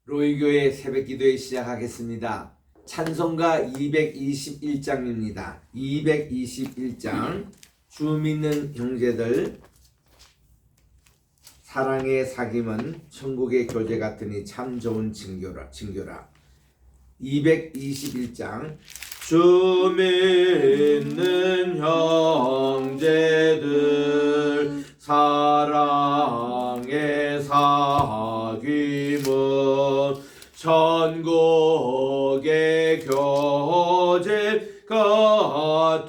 로이교회 새벽기도회 시작하겠습니다. 찬송가 221장입니다. 221장. 주 믿는 형제들, 사랑의 사귐은 천국의 교제 같으니 참 좋은 징교라. 221장. 주 믿는 형제들, 사랑의 사귐은 천국의 교제 같으니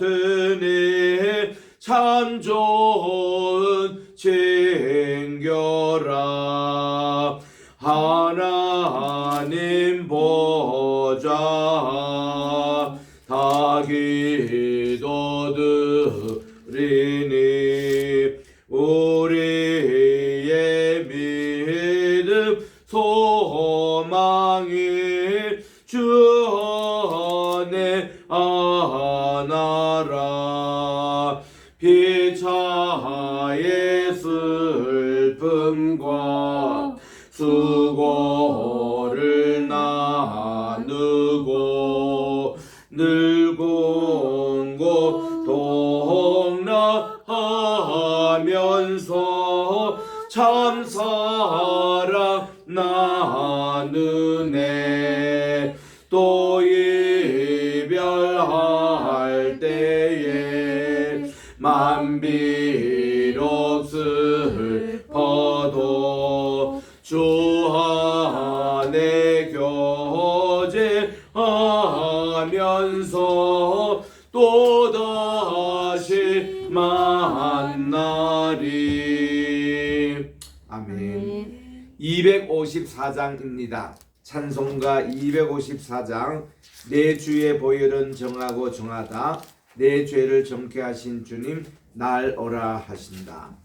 참 좋은 징교라. 하나님 보좌 다 기도드리니 우리의 믿음 소망이 주 안에 하나라. 피차의 슬픔과 수고를 나누고 늙은 고통나하면서 참 사랑 나누네. 또 이별할 때에 비록 슬퍼도 주 안에 교제하면서 또다시 만나리. 아멘. 254장입니다. 찬송가 254장. 내 주의 보혈은 정하고 정하다. 내 죄를 정케 하신 주님 날 오라 하신다.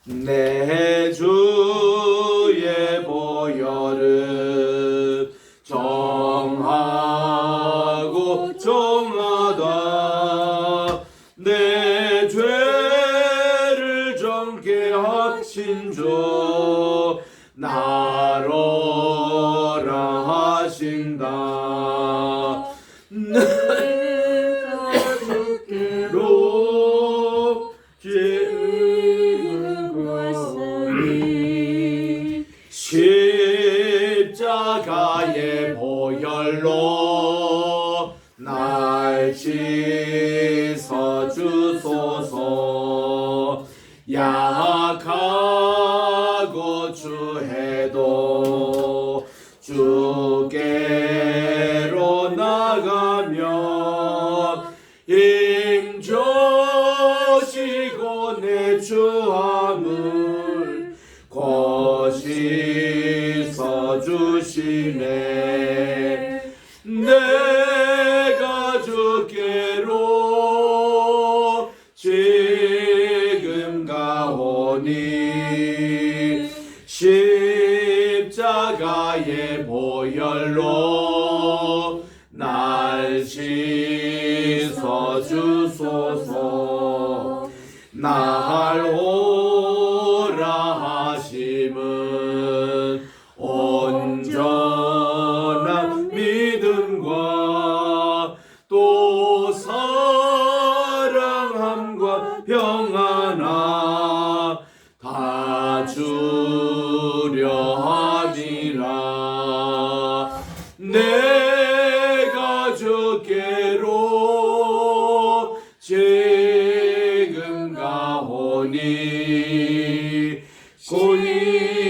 내 주의 보혈은 정하고 정하다. 내 죄를 정케 하신 주 날 오라 하신다. 십자가의 보혈로 날 씻어주소서. 약하고 추해도 주께로 나가며 힘주시고 내 주함을 씻어주시네. 내가 주께로 지금 가오니 십자가의 보혈로 날 씻어주소서. 날 오라 하심은 온전한 믿음과 또 사랑함과 평안함 다 주려 함이라. 내가 주께로 지금 가오니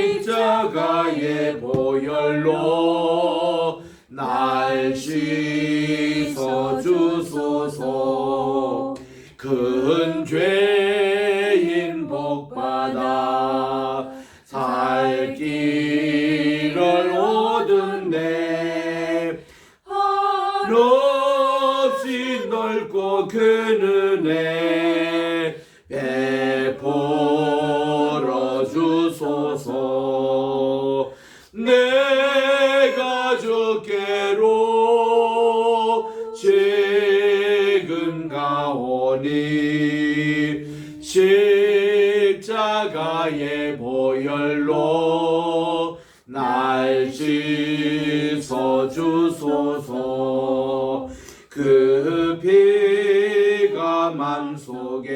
십자가의 보혈로 날 씻어주소서. 큰 죄인 복받아 살 길을 얻은데 한없이 넓고 큰 은혜 베풀어 주소서. 내가 주께로 지금 가오니 십자가의 보혈로 날 날 씻어주소서. 그 피가 맘속에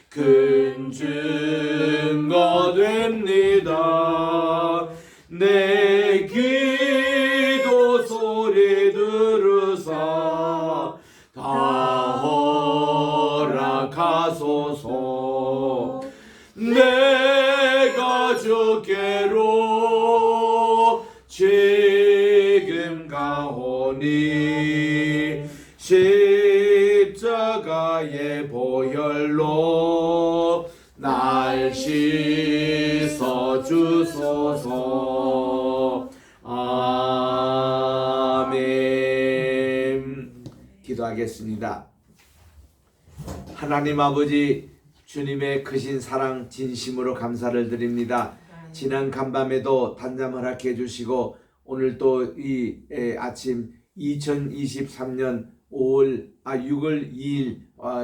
큰 증거 됩니다. 내 기도 소리 들으사 다 허락하소서. 내가 주께로 지금 가오니 십자가의 보혈로 날 씻어주소서. 아멘. 기도하겠습니다. 하나님 아버지, 주님의 크신 사랑 진심으로 감사를 드립니다. 지난 간밤에도 단잠 허락해 주시고 오늘 또 이 아침 2023년 6월 2일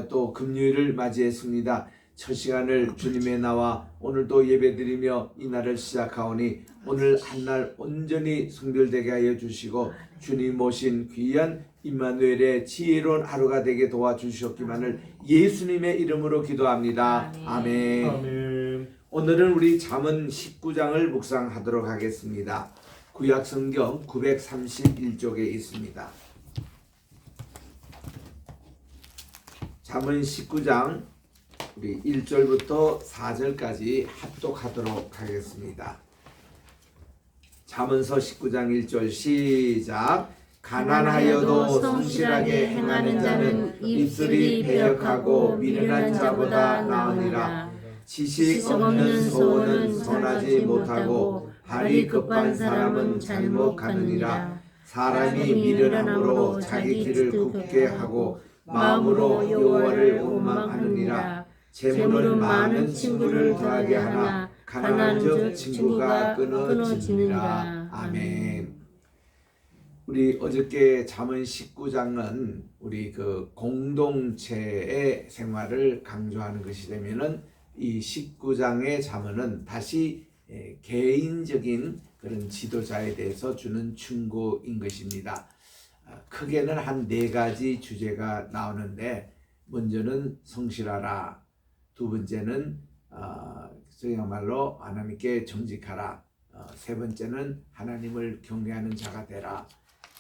또 금요일을 맞이했습니다. 첫 시간을 주님의 나와 오늘도 예배드리며 이 날을 시작하오니 오늘 한날 온전히 성결되게 하여 주시고 주님 모신 귀한 임마누엘의 지혜로운 하루가 되게 도와주시옵기만을 예수님의 이름으로 기도합니다. 아멘. 아멘. 오늘은 우리 잠언 19장을 묵상하도록 하겠습니다. 구약성경 931쪽에 있습니다. 잠언 19장 우리 1절부터 4절까지 합독하도록 하겠습니다. 잠언서 19장 1절 시작. 가난하여도 성실하게 행하는 자는 입술이 배역하고 미련한 자보다 나으니라. 지식 없는 소원은 선하지 못하고 발이 급한 사람은 잘못 가느니라. 사람이 미련함으로 자기 길을 굽게 하고 마음으로 여호와를 원망하느니라. 재물은 많은 친구를 더하게 하나 가난한 적 친구가 끊어지느니라. 아멘. 우리 어저께 잠언 19장은 우리 그 공동체의 생활을 강조하는 것이 되면은 이 19장의 잠언은 다시 개인적인 그런 지도자에 대해서 주는 충고인 것입니다. 크게는 한 4가지 주제가 나오는데 먼저는 성실하라, 두 번째는 그야말로 하나님께 정직하라, 세 번째는 하나님을 경외하는 자가 되라,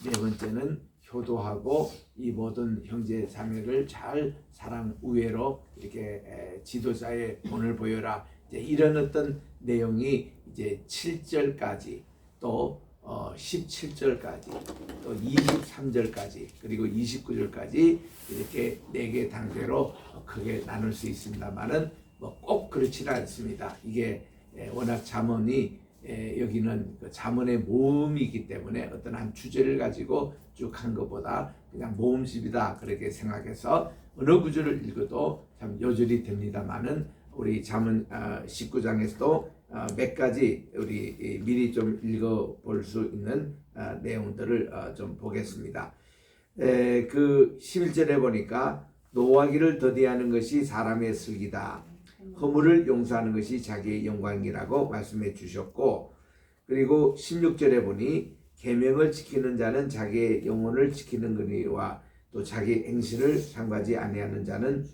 네 번째는 효도하고 이 모든 형제 자매를 잘 사랑 우애로 이렇게 지도자의 본을 보여라. 이제 이런 어떤 내용이 이제 7절까지 또 17절까지 또 23절까지 그리고 29절까지 이렇게 4개 단계로 크게 나눌 수 있습니다만은 뭐 꼭 그렇지는 않습니다. 이게 워낙 잠언이 여기는 그 잠언의 모음이기 때문에 어떤 한 주제를 가지고 쭉 한 것보다 그냥 모음집이다 그렇게 생각해서 어느 구절을 읽어도 참 요절이 됩니다만은 우리 잠언 19장에서도 몇 가지 우리 미리 좀 읽어볼 수 있는 내용들을 좀 보겠습니다. 그 11절에 보니까 노하기를 더디하는 것이 사람의 슬기다. 허물을 용서하는 것이 자기의 영광이라고 말씀해 주셨고, 그리고 16절에 보니 계명을 지키는 자는 자기의 영혼을 지키는 거니와 또 자기 행실을 상하지 아니하는 자는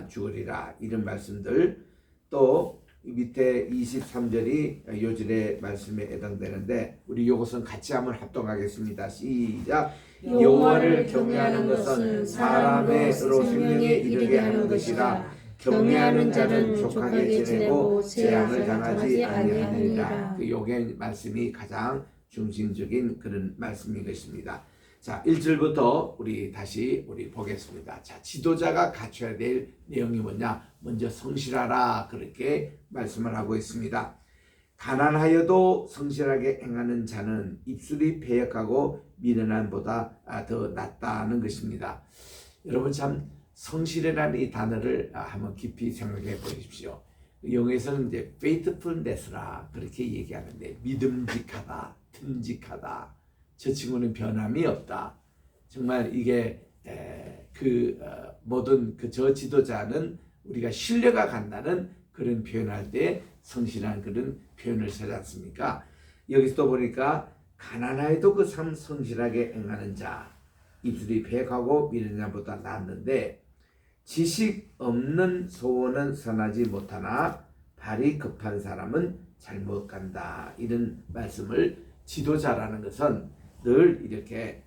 죽으리라. 이런 말씀들. 또 밑에 23절이 요절의 말씀에 해당되는데 우리 이것은 같이 한번 합동하겠습니다. 시작. 여호와를 경외하는 것은 사람의 서로 생명에 이르게 하는 것이라. 경외하는 자는 족하게 지내고 재앙을 당하지 아니하느니라. 그 요게 말씀이 가장 중심적인 그런 말씀인 것입니다. 자, 1절부터 우리 다시 보겠습니다. 자, 지도자가 갖춰야 될 내용이 뭐냐? 먼저 성실하라 그렇게 말씀을 하고 있습니다. 가난하여도 성실하게 행하는 자는 입술이 패역하고 미련함보다 더 낫다는 것입니다. 여러분 참 성실이라는 이 단어를 한번 깊이 생각해 보십시오. 영어에서는 이제 faithfulness라 그렇게 얘기하는데 믿음직하다, 듬직하다. 저 친구는 변함이 없다. 정말 이게 모든 저 지도자는 우리가 신뢰가 간다는 그런 표현할 때 성실한 그런 표현을 쓰지 않습니까? 여기서 또 보니까 가난하여도 그 삶 성실하게 행하는 자 입술이 배하고 미는 자보다 낫는데 지식 없는 소원은 선하지 못하나 발이 급한 사람은 잘못 간다. 이런 말씀을 지도자라는 것은 늘 이렇게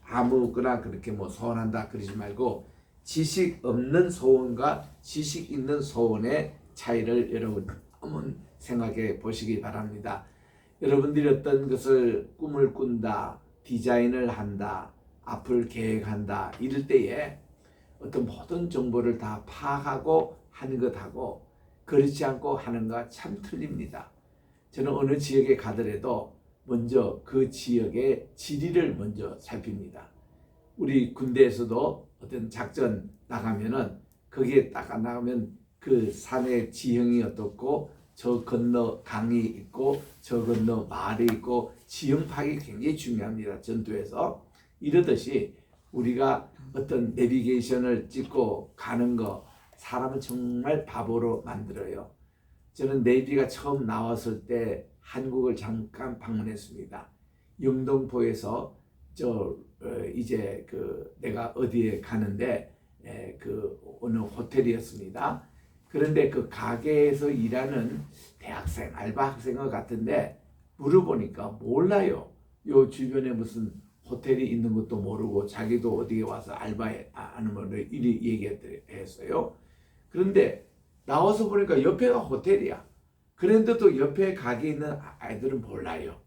아무거나 그렇게 뭐 소원한다 그러지 말고 지식 없는 소원과 지식 있는 소원의 차이를 여러분 한번 생각해 보시기 바랍니다. 여러분들이 어떤 것을 꿈을 꾼다, 디자인을 한다, 앞을 계획한다 이럴 때에 어떤 모든 정보를 다 파악하고 하는 것하고 그렇지 않고 하는 것 참 틀립니다. 저는 어느 지역에 가더라도 먼저 그 지역의 지리를 먼저 살핍니다. 우리 군대에서도 어떤 작전 나가면은 거기에 딱 나가면 그 산의 지형이 어떻고 저 건너 강이 있고 저 건너 마을이 있고 지형 파악이 굉장히 중요합니다. 전투에서. 이러듯이 우리가 어떤 내비게이션을 찍고 가는 거 사람은 정말 바보로 만들어요. 저는 내비가 처음 나왔을 때 한국을 잠깐 방문했습니다. 영등포에서 이제 내가 어디에 가는데 그 어느 호텔이었습니다. 그런데 그 가게에서 일하는 대학생, 알바 학생과 같은데 물어보니까 몰라요. 요 주변에 무슨 호텔이 있는 것도 모르고 자기도 어디에 와서 알바하는 걸 이리 얘기했어요. 그런데 나와서 보니까 옆에가 호텔이야. 그런데도 옆에 가게 있는 아이들은 몰라요.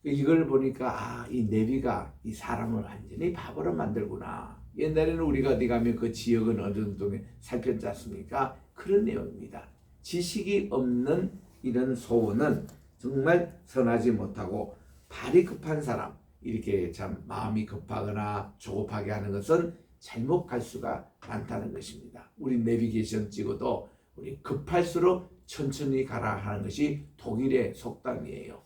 이걸 보니까 이 내비가 이 사람을 완전히 바보로 만들구나. 옛날에는 우리가 어디 가면 그 지역은 어느 정도 살폈지 않습니까? 그런 내용입니다. 지식이 없는 이런 소원은 정말 선하지 못하고 발이 급한 사람, 이렇게 참 마음이 급하거나 조급하게 하는 것은 잘못 갈 수가 많다는 것입니다. 우리 내비게이션 찍어도 우리 급할수록 천천히 가라 하는 것이 독일의 속담이에요.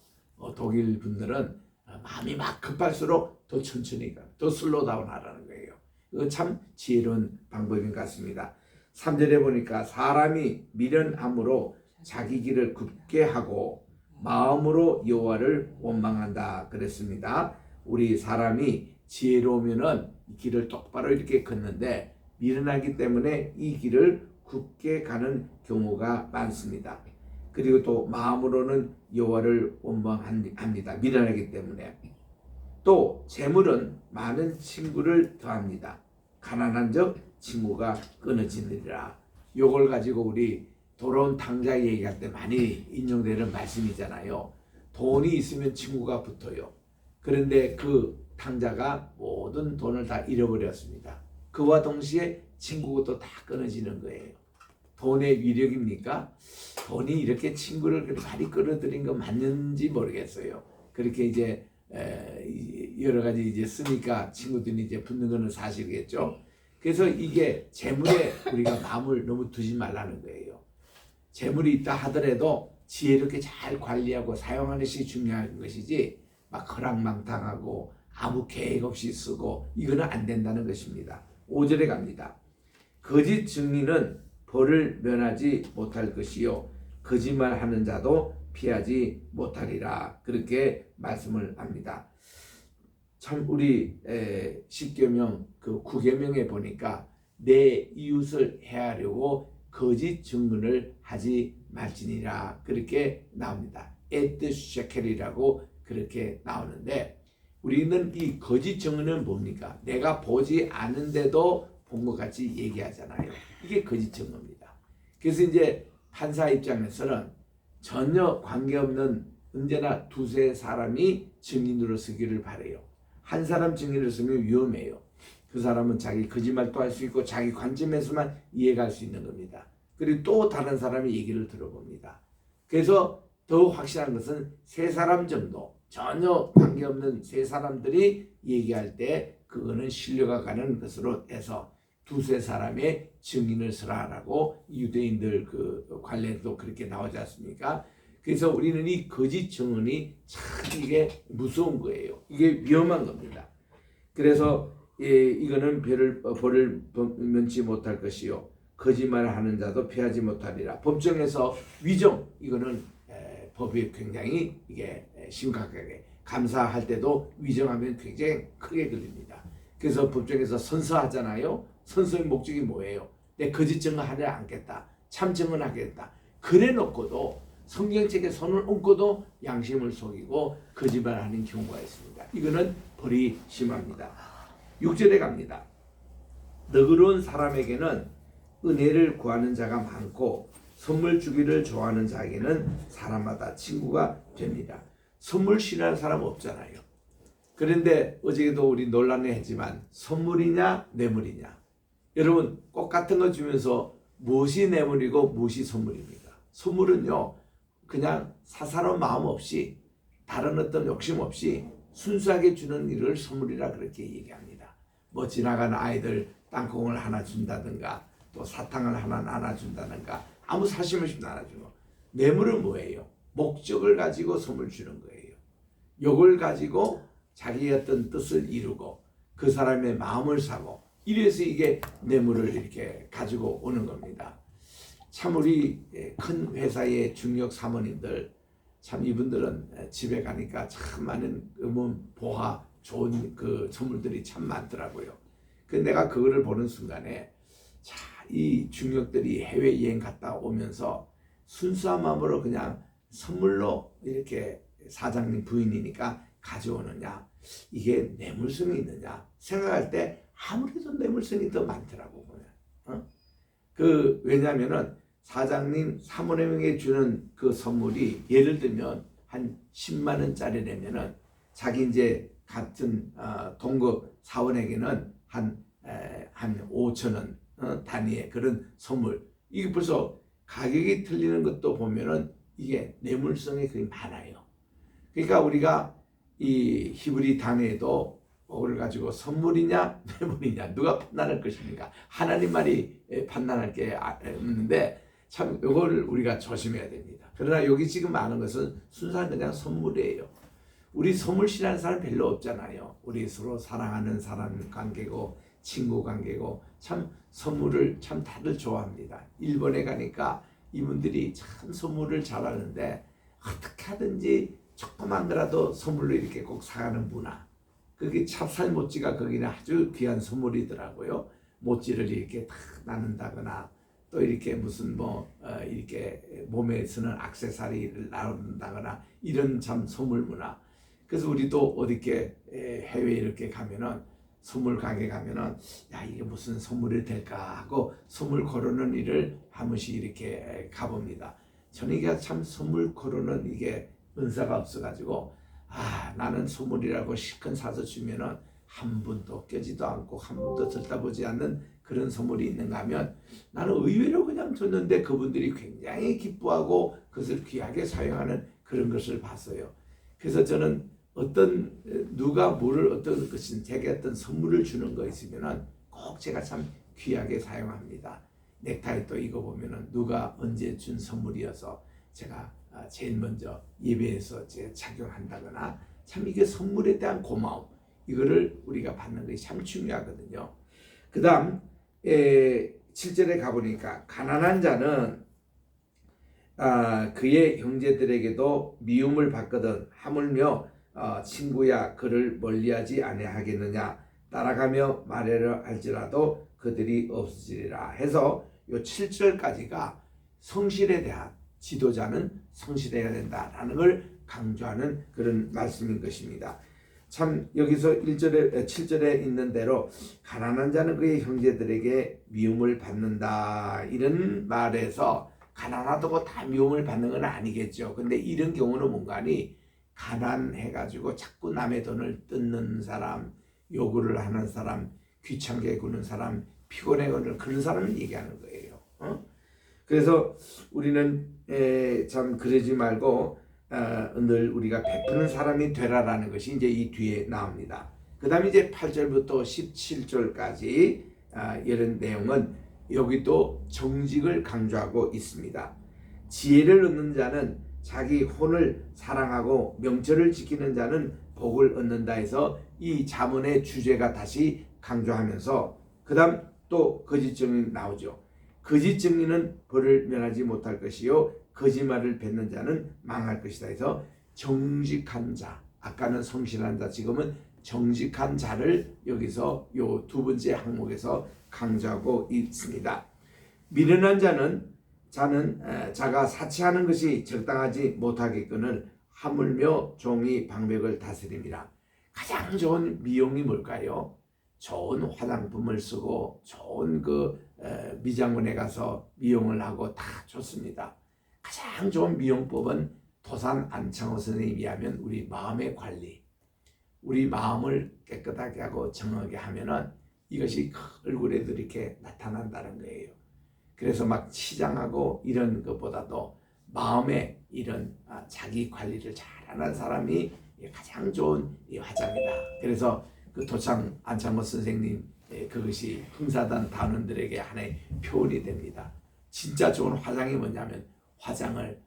독일 분들은 마음이 막 급할수록 더 천천히 가, 더 슬로우 다운 하라는 거예요. 이거 참 지혜로운 방법인 것 같습니다. 3절에 보니까 사람이 미련함으로 자기 길을 굽게 하고 마음으로 여호와를 원망한다 그랬습니다. 우리 사람이 지혜로우면은 이 길을 똑바로 이렇게 걷는데 미련하기 때문에 이 길을 굽게 가는 경우가 많습니다. 그리고 또 마음으로는 여호와를 원망합니다. 미련하기 때문에. 또 재물은 많은 친구를 더합니다. 가난한 적 친구가 끊어지느니라. 요걸 가지고 우리 돌아온 탕자 얘기할 때 많이 인용되는 말씀이잖아요. 돈이 있으면 친구가 붙어요. 그런데 그 탕자가 모든 돈을 다 잃어버렸습니다. 그와 동시에 친구도 다 끊어지는 거예요. 돈의 위력입니까? 돈이 이렇게 친구를 많이 끌어들인 거 맞는지 모르겠어요. 그렇게 이제 여러 가지 이제 쓰니까 친구들이 이제 붙는 거는 사실이겠죠. 그래서 이게 재물에 우리가 마음을 너무 두지 말라는 거예요. 재물이 있다 하더라도 지혜롭게 잘 관리하고 사용하는 것이 중요한 것이지 막 허랑망탕하고 아무 계획 없이 쓰고 이거는 안 된다는 것입니다. 5절에 갑니다. 거짓 증인은 벌을 면하지 못할 것이요 거짓말하는 자도 피하지 못하리라. 그렇게 말씀을 합니다. 참 우리 10계명 그 9계명에 보니까 내 이웃을 해하려고 거짓 증언을 하지 말지니라 그렇게 나옵니다. 에트 쉐켈이라고 그렇게 나오는데 우리는 이 거짓 증언은 뭡니까? 내가 보지 않은데도 본 것 같이 얘기하잖아요. 이게 거짓 증언입니다. 그래서 이제 판사 입장에서는 전혀 관계없는 언제나 두세 사람이 증인으로 서기를 바라요. 한 사람 증인으로 서면 위험해요. 그 사람은 자기 거짓말도 할 수 있고 자기 관점에서만 이해가 할 수 있는 겁니다. 그리고 또 다른 사람의 얘기를 들어봅니다. 그래서 더 확실한 것은 세 사람 정도 전혀 관계없는 세 사람들이 얘기할 때 그거는 신뢰가 가는 것으로 해서 두세 사람의 증인을 서라라고 유대인들 그 관례도 그렇게 나오지 않습니까? 그래서 우리는 이 거짓 증언이 참 이게 무서운 거예요. 이게 위험한 겁니다. 그래서 이거는 벌을 면치 못할 것이요 거짓말을 하는 자도 피하지 못하리라. 법정에서 위정 이거는 법이 굉장히 이게 심각하게 감사할 때도 위정하면 굉장히 크게 걸립니다. 그래서 법정에서 선서하잖아요. 선서의 목적이 뭐예요? 내 거짓 증언하지 않겠다. 참 증언하겠다. 그래 놓고도 성경책에 손을 얹고도 양심을 속이고 거짓말하는 경우가 있습니다. 이거는 벌이 심합니다. 6절에 갑니다. 너그러운 사람에게는 은혜를 구하는 자가 많고 선물 주기를 좋아하는 자에게는 사람마다 친구가 됩니다. 선물 싫어하는 사람 없잖아요. 그런데 어제도 우리 논란을 했지만 선물이냐 뇌물이냐. 여러분 꽃 같은 거 주면서 무엇이 뇌물이고 무엇이 선물입니까? 선물은요 그냥 사사로운 마음 없이 다른 어떤 욕심 없이 순수하게 주는 일을 선물이라 그렇게 얘기합니다. 뭐 지나가는 아이들 땅콩을 하나 준다든가 또 사탕을 하나 나눠준다든가 아무 사심 없이 나눠주는 거. 뇌물은 뭐예요? 목적을 가지고 선물 주는 거예요. 욕을 가지고 자기의 어떤 뜻을 이루고 그 사람의 마음을 사고 이래서 이게 뇌물을 이렇게 가지고 오는 겁니다. 참 우리 큰 회사의 중역 사모님들 참 이분들은 집에 가니까 참 많은 보화 좋은 그 선물들이 참 많더라고요. 그 내가 그거를 보는 순간에 자, 이 중역들이 해외여행 갔다 오면서 순수한 마음으로 그냥 선물로 이렇게 사장님 부인이니까 가져오느냐 이게 뇌물성이 있느냐 생각할 때 아무래도 뇌물성이 더 많더라고 보면. 왜냐면은 사장님 사모님에게 주는 그 선물이 예를 들면 한 10만 원짜리라면은 자기 이제 같은 동급 사원에게는 한 5천 원 단위의 그런 선물. 이게 벌써 가격이 틀리는 것도 보면은 이게 뇌물성이 거의 많아요. 그러니까 우리가 이 히브리 단에도 그걸 가지고 선물이냐 뇌물이냐 누가 판단할 것입니까? 하나님 말이 판단할 게 없는데 참 이걸 우리가 조심해야 됩니다. 그러나 여기 지금 많은 것은 순수한 그냥 선물이에요. 우리 선물 싫어하는 사람 별로 없잖아요. 우리 서로 사랑하는 사람 관계고 친구 관계고 참 선물을 참 다들 좋아합니다. 일본에 가니까 이분들이 참 선물을 잘하는데 어떻게 하든지 조그만 거라도 선물로 이렇게 꼭 사가는 문화. 그게 찹쌀 모찌가 거기는 아주 귀한 선물이더라고요. 모찌를 이렇게 탁 나눈다거나 또 이렇게 무슨 이렇게 몸에 쓰는 액세서리를 나눈다거나 이런 참 선물 문화. 그래서 우리도 어디게 해외 이렇게 가면은 선물 가게 가면은 야 이게 무슨 선물이 될까 하고 선물 고르는 일을 한 번씩 이렇게 가봅니다. 저는 이게 참 선물 고르는 이게 은사가 없어가지고 나는 선물이라고 실컷 사서 주면은 한 번도 껴지도 않고 한 번도 들다보지 않는 그런 선물이 있는가 하면 나는 의외로 그냥 줬는데 그분들이 굉장히 기뻐하고 그것을 귀하게 사용하는 그런 것을 봤어요. 그래서 저는 누가 뭐를 어떤 것인 제게 어떤 선물을 주는 거 있으면은 꼭 제가 참 귀하게 사용합니다. 넥타이도 이거 보면은 누가 언제 준 선물이어서 제가 제일 먼저 예배에서 제가 착용한다거나 참 이게 선물에 대한 고마움 이거를 우리가 받는 것이 참 중요하거든요. 그 다음 7절에 가보니까 가난한 자는 그의 형제들에게도 미움을 받거든 하물며 친구야 그를 멀리하지 아니하겠느냐 따라가며 말하려 할지라도 그들이 없으리라 해서 요 7절까지가 성실에 대한 지도자는 성실해야 된다라는 걸 강조하는 그런 말씀인 것입니다. 참 여기서 7절에 있는 대로 가난한 자는 그의 형제들에게 미움을 받는다 이런 말에서 가난하다고 다 미움을 받는 건 아니겠죠. 근데 이런 경우는 뭔가니 가난해가지고 자꾸 남의 돈을 뜯는 사람, 요구를 하는 사람, 귀찮게 구는 사람, 피곤해 구는 그런 사람을 얘기하는 거예요. 그래서 우리는 참 그러지 말고 늘 우리가 베푸는 사람이 되라라는 것이 이제 이 뒤에 나옵니다. 그 다음에 이제 8절부터 17절까지 이런 내용은 여기 또 정직을 강조하고 있습니다. 지혜를 얻는 자는 자기 혼을 사랑하고 명철을 지키는 자는 복을 얻는다 해서 이 잠언의 주제가 다시 강조하면서 그 다음 또 거짓 증인 나오죠. 거짓 증인은 벌을 면하지 못할 것이요 거짓말을 뱉는 자는 망할 것이다 해서 정직한 자, 아까는 성실한 자, 지금은 정직한 자를 여기서 요 두 번째 항목에서 강조하고 있습니다. 미련한 자가 사치하는 것이 적당하지 못하겠거늘 하물며 종이 방백을 다스립니다. 가장 좋은 미용이 뭘까요? 좋은 화장품을 쓰고 좋은 미장원에 가서 미용을 하고 다 좋습니다. 가장 좋은 미용법은 도산 안창호 선생님이 하면 우리 마음의 관리, 우리 마음을 깨끗하게 하고 정하게 하면은 이것이 얼굴에도 이렇게 나타난다는 거예요. 그래서 막 치장하고 이런 것보다도 마음의 이런 자기 관리를 잘하는 사람이 가장 좋은 화장이다. 그래서 그 도창 안창호 선생님 그것이 흥사단 단원들에게 하나의 표현이 됩니다. 진짜 좋은 화장이 뭐냐면 화장을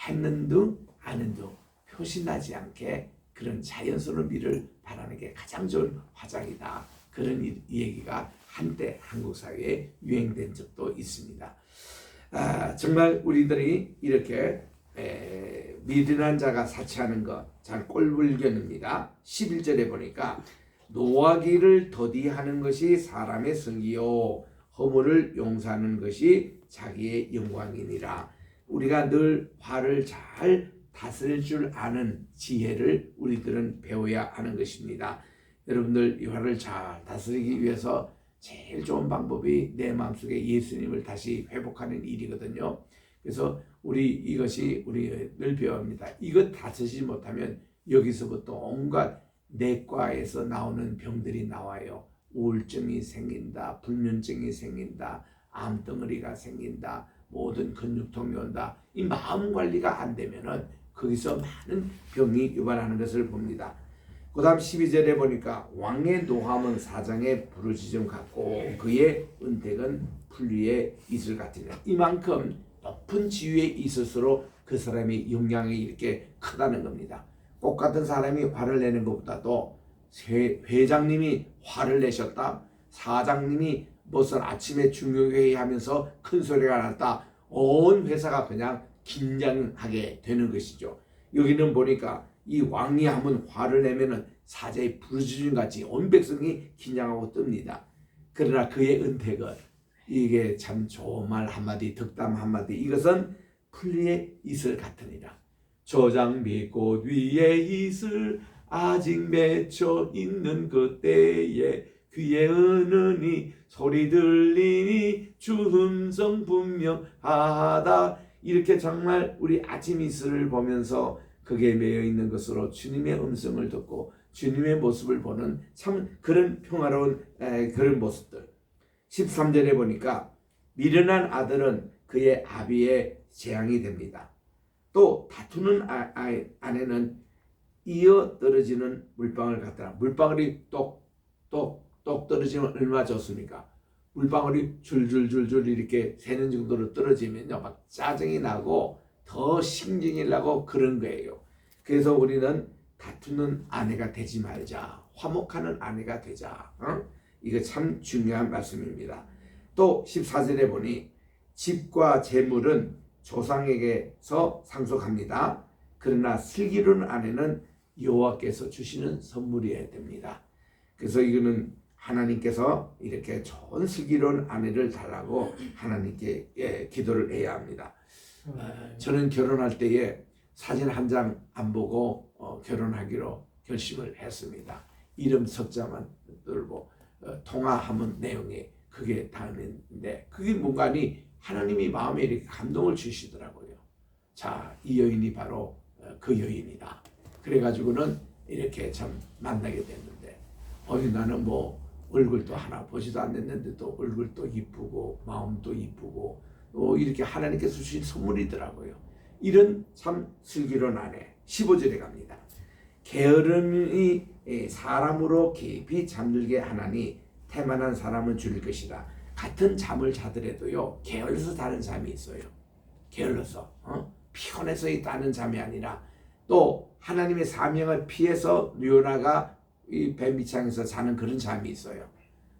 했는 둥 아는 둥 표시나지 않게 그런 자연스러운 미를 바라는 게 가장 좋은 화장이다. 그런 이 얘기가 한때 한국 사회에 유행된 적도 있습니다. 정말 우리들이 이렇게 미련한 자가 사치하는 것 잘 꼴불견입니다. 11절에 보니까 노하기를 더디하는 것이 사람의 성이요 허물을 용서하는 것이 자기의 영광이니라. 우리가 늘 화를 잘 다스릴 줄 아는 지혜를 우리들은 배워야 하는 것입니다. 여러분들 이 화를 잘 다스리기 위해서 제일 좋은 방법이 내 마음속에 예수님을 다시 회복하는 일이거든요. 그래서 이것이 우리 늘 배웁니다. 이것 다스리지 못하면 여기서부터 온갖 내과에서 나오는 병들이 나와요. 우울증이 생긴다, 불면증이 생긴다, 암덩어리가 생긴다, 모든 근육통이 온다. 이 마음 관리가 안 되면은 거기서 많은 병이 유발하는 것을 봅니다. 그 다음 12절에 보니까 왕의 노함은 사장의 부르짖음 같고 그의 은택은 풀위의 이슬 같으니라. 이만큼 높은 지위에 있을수록 그 사람의 영향이 이렇게 크다는 겁니다. 꽃 같은 사람이 화를 내는 것보다도 회장님이 화를 내셨다, 사장님이 무슨 아침에 중요회의 하면서 큰 소리가 났다, 온 회사가 그냥 긴장하게 되는 것이죠. 여기는 보니까 이 왕이 한번 화를 내면은 사자의 부르짖음 같이 온 백성이 긴장하고 뜹니다. 그러나 그의 은택은 이게 참 좋은 말 한마디, 덕담 한마디, 이것은 풀리의 이슬 같으니라. 저장미꽃 위에 이슬 아직 맺혀 있는 그때에 귀에 은은히 소리 들리니 주 음성 분명하다. 이렇게 정말 우리 아침 이슬을 보면서 그게 매여 있는 것으로 주님의 음성을 듣고 주님의 모습을 보는 참 그런 평화로운 그런 모습들. 13절에 보니까 미련한 아들은 그의 아비의 재앙이 됩니다. 또 다투는 아내는 이어 떨어지는 물방울 같더라. 물방울이 똑똑똑 떨어지면 얼마나 좋습니까? 물방울이 줄줄줄줄 이렇게 새는 정도로 떨어지면요, 막 짜증이 나고 더 신경이 나고 그런 거예요. 그래서 우리는 다투는 아내가 되지 말자. 화목하는 아내가 되자. 이거 참 중요한 말씀입니다. 또 14절에 보니 집과 재물은 조상에게서 상속합니다. 그러나 슬기로운 아내는 여호와께서 주시는 선물이어야 됩니다. 그래서 이거는 하나님께서 이렇게 좋은 슬기로운 아내를 달라고 하나님께 기도를 해야 합니다. 저는 결혼할 때에 사진 한 장 안 보고 결혼하기로 결심을 했습니다. 이름 석자만 들고 통화하면 내용이 그게 다른데 그게 뭔가니 하나님이 마음에 이렇게 감동을 주시더라고요. 자, 이 여인이 바로 그 여인이다. 그래가지고는 이렇게 참 만나게 됐는데 나는 뭐 얼굴도 하나 보지도 않았는데도 얼굴도 이쁘고 마음도 이쁘고 이렇게 하나님께서 주신 선물이더라고요. 이런 참 슬기로운 아내. 15절에 갑니다. 게으름이 사람으로 깊이 잠들게 하나니 태만한 사람은 줄일 것이다. 같은 잠을 자더라도요, 게을러서 자는 잠이 있어요. 게을러서 피곤해서 있다는 잠이 아니라 또 하나님의 사명을 피해서 요나가 이 배 밑창에서 자는 그런 잠이 있어요.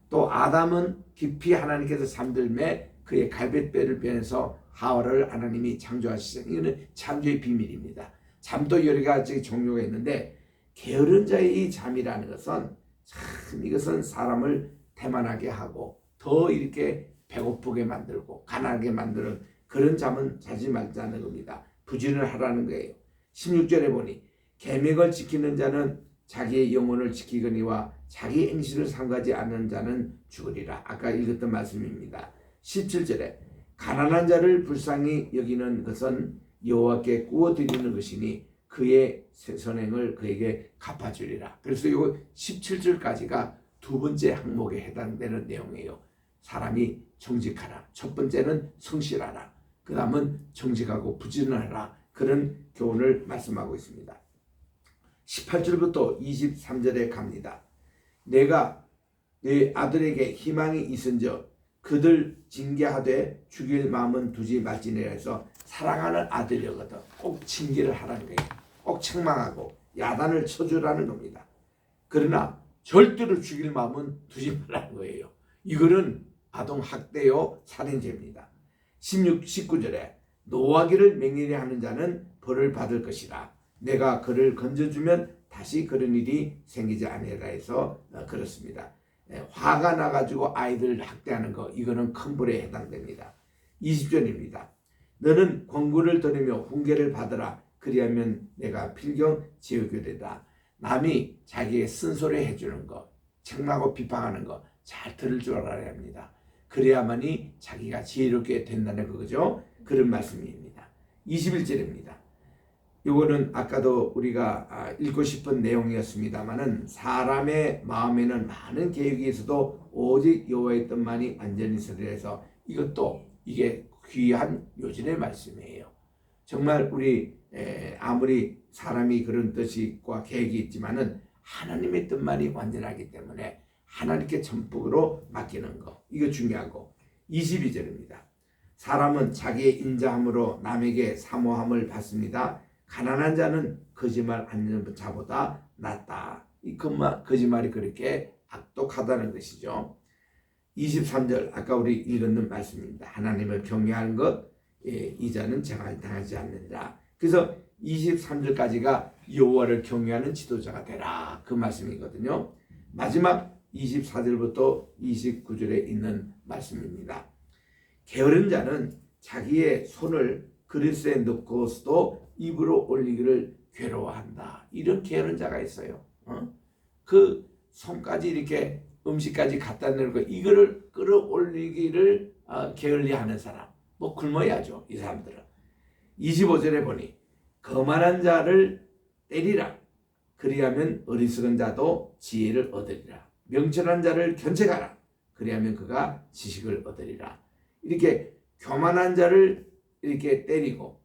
또 아담은 깊이 하나님께서 잠들매 그의 갈빗배를 빼내서 하와를 하나님이 창조하시죠. 이거는 창조의 비밀입니다. 잠도 여러 가지 종류가 있는데 게으른 자의 이 잠이라는 것은 참 이것은 사람을 태만하게 하고 더 이렇게 배고프게 만들고 가난하게 만드는 그런 잠은 자지 말자는 겁니다. 부진을 하라는 거예요. 16절에 보니 계명을 지키는 자는 자기의 영혼을 지키거니와 자기 행실을 삼가지 않는 자는 죽으리라. 아까 읽었던 말씀입니다. 17절에 가난한 자를 불쌍히 여기는 것은 여호와께 구워드리는 것이니 그의 선행을 그에게 갚아주리라. 그래서 이거 17절까지가 두 번째 항목에 해당되는 내용이에요. 사람이 정직하라. 첫 번째는 성실하라. 그 다음은 정직하고 부지런하라. 그런 교훈을 말씀하고 있습니다. 18절부터 23절에 갑니다. 내가 내 아들에게 희망이 있은즉 그들 징계하되 죽일 마음은 두지 말지니라 해서 사랑하는 아들이거든 꼭 징계를 하라는 거예요. 꼭 책망하고 야단을 쳐주라는 겁니다. 그러나 절대로 죽일 마음은 두지 말라는 거예요. 이거는 아동학대요 살인죄입니다. 19절에 노하기를 맹렬히 하는 자는 벌을 받을 것이라. 내가 그를 건져주면 다시 그런 일이 생기지 아니하리라 해서 그렇습니다. 화가 나가지고 아이들 학대하는 거 이거는 큰 벌에 해당됩니다. 20절입니다. 너는 권고를 들으며 훈계를 받으라. 그리하면 내가 필경 지어주리라. 남이 자기의 쓴소리 해주는 거 책망하고 비판하는 거 잘 들을 줄 알아야 합니다. 그래야만이 자기가 지혜롭게 된다는 거죠. 그런 말씀입니다. 21절입니다. 이거는 아까도 우리가 읽고 싶은 내용이었습니다만은 사람의 마음에는 많은 계획이 있어도 오직 여호와의 뜻만이 완전히 서리라 해서 이것도 이게 귀한 요진의 말씀이에요. 정말 우리 아무리 사람이 그런 뜻과 계획이 있지만은 하나님의 뜻만이 완전하기 때문에 하나님께 전폭으로 맡기는 거 이거 중요하고 22절입니다. 사람은 자기의 인자함으로 남에게 사모함을 받습니다. 가난한 자는 거짓말 하는 자보다 낫다. 이 거짓말이 그렇게 악독하다는 것이죠. 23절 아까 우리 읽었는 말씀입니다. 하나님을 경외하는 것 이 자는 재앙을 당하지 않느니라. 그래서 23절까지가 여호와를 경외하는 지도자가 되라 그 말씀이거든요. 마지막 24절부터 29절에 있는 말씀입니다. 게으른 자는 자기의 손을 그릇에 넣고서도 입으로 올리기를 괴로워한다. 이런 게으른 자가 있어요. 그 손까지 이렇게 음식까지 갖다 놓고 이거를 끌어올리기를 게을리하는 사람. 뭐 굶어야죠. 이 사람들은. 25절에 보니 거만한 자를 때리라. 그리하면 어리석은 자도 지혜를 얻으리라. 명철한 자를 견책하라. 그리하면 그가 지식을 얻으리라. 이렇게 교만한 자를 이렇게 때리고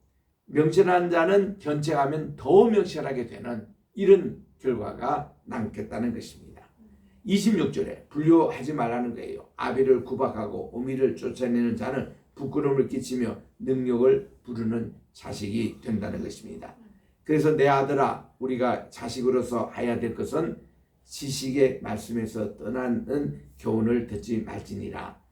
명철한 자는 견책하면 더 명철하게 되는 이런 결과가 남겠다는 것입니다. 26절에 불효하지 말라는 거예요. 아비를 구박하고 어미를 쫓아내는 자는 부끄러움을 끼치며 능력을 부르는 자식이 된다는 것입니다. 그래서 내 아들아 우리가 자식으로서 해야 될 것은 지식의 말씀에서 떠나는 교훈을 듣지 말지니라.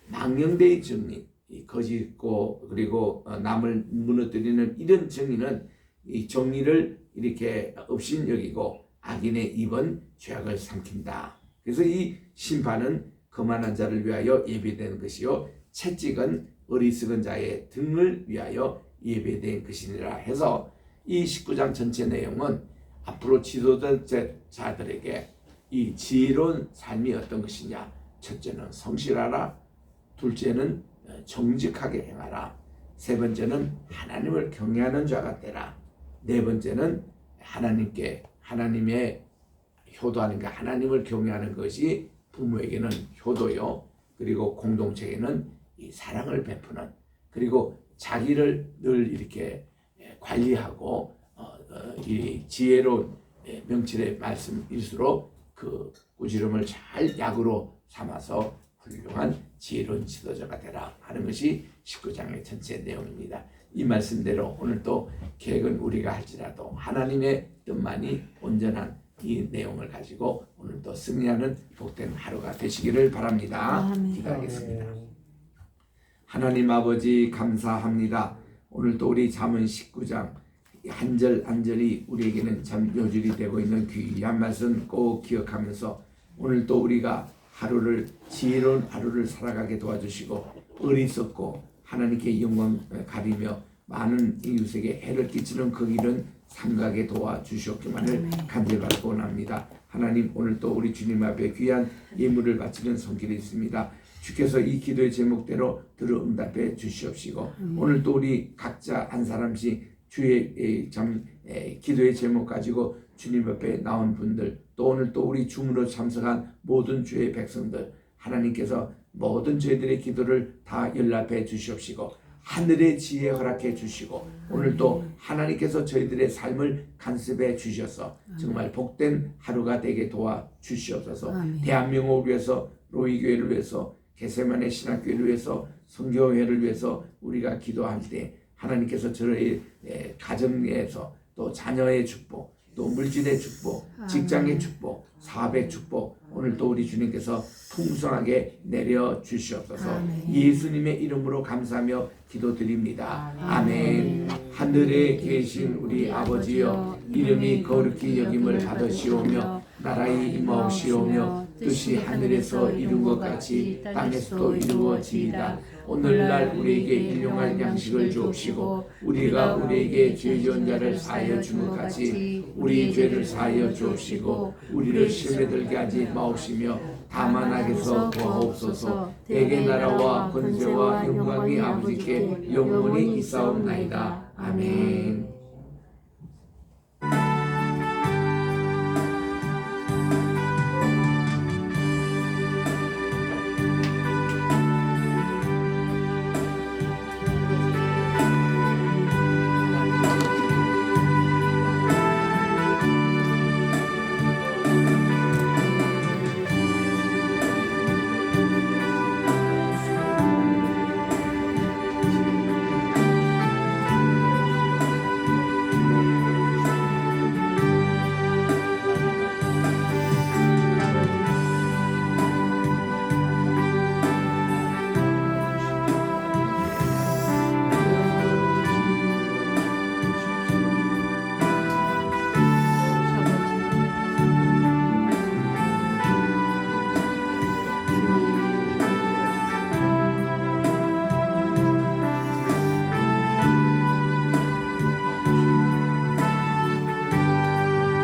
망령되이 정리 거짓고 그리고 남을 무너뜨리는 이런 정의는 이 정의를 이렇게 업신여기고 악인의 입은 죄악을 삼킨다. 그래서 이 심판은 거만한 자를 위하여 예배된 것이요 채찍은 어리석은 자의 등을 위하여 예배된 것이니라 해서 이 19장 전체 내용은 앞으로 지도자들에게 이 지혜로운 삶이 어떤 것이냐. 첫째는 성실하라. 둘째는 정직하게 행하라. 세 번째는 하나님을 경외하는 자가 되라. 네 번째는 하나님의 효도하는 것, 하나님을 경외하는 것이 부모에게는 효도요. 그리고 공동체에는 이 사랑을 베푸는 그리고 자기를 늘 이렇게 관리하고 이 지혜로운 명철의 말씀일수록 그 꾸지람을 잘 약으로 삼아서 훌륭한 지혜로운 지도자가 되라 하는 것이 19장의 전체 내용입니다. 이 말씀대로 오늘 또 계획은 우리가 할지라도 하나님의 뜻만이 온전한 이 내용을 가지고 오늘 또 승리하는 복된 하루가 되시기를 바랍니다. 기도하겠습니다. 하나님 아버지 감사합니다. 오늘도 우리 잠언 19장 한 절 한 절이 우리에게는 참 요절이 되고 있는 귀한 말씀 꼭 기억하면서 오늘도 우리가 하루를 지혜로운 하루를 살아가게 도와주시고 어리석고 하나님께 영광 가리며 많은 이웃에게 해를 끼치는 그 길은 삼가게 도와주시옵기만을 간절히 원합니다. 하나님 오늘도 우리 주님 앞에 귀한 예물을 바치는 손길이 있습니다. 주께서 이 기도의 제목대로 들어 응답해 주시옵시고 오늘도 우리 각자 한 사람씩 주의 기도의 제목 가지고 주님 앞에 나온 분들 또 오늘 또 우리 줌으로 참석한 모든 주의 백성들 하나님께서 모든 저희들의 기도를 다 연락해 주시옵시고 하늘의 지혜 허락해 주시고 오늘도 하나님께서 저희들의 삶을 간섭해 주셔서 정말 복된 하루가 되게 도와주시옵소서. 대한민국을 위해서 로이교회를 위해서 게세마네 신학교회를 위해서 성교회를 위해서 우리가 기도할 때 하나님께서 저의 가정에서 또 자녀의 축복 또 물질의 축복 직장의 축복 사업의 축복 오늘도 우리 주님께서 풍성하게 내려주시옵소서. 예수님의 이름으로 감사하며 기도드립니다. 아멘. 하늘에 계신 우리 아버지여 이름이 거룩히 여김을 받으시오며 나라의 임하옵시오며 뜻이 하늘에서 이룬 것 같이 땅에서도 이루어지이다. 오늘날 우리에게 일용할 양식을 주옵시고 우리가 우리에게 죄 지은 자를 사하여 준 것 같이 우리 죄를 사하여 주옵시고 우리를 시험에 들게 하지 마옵시며 다만 악에서 구하옵소서. 대개 나라와 권세와 영광이 아버지께 영원히 있사옵나이다. 아멘.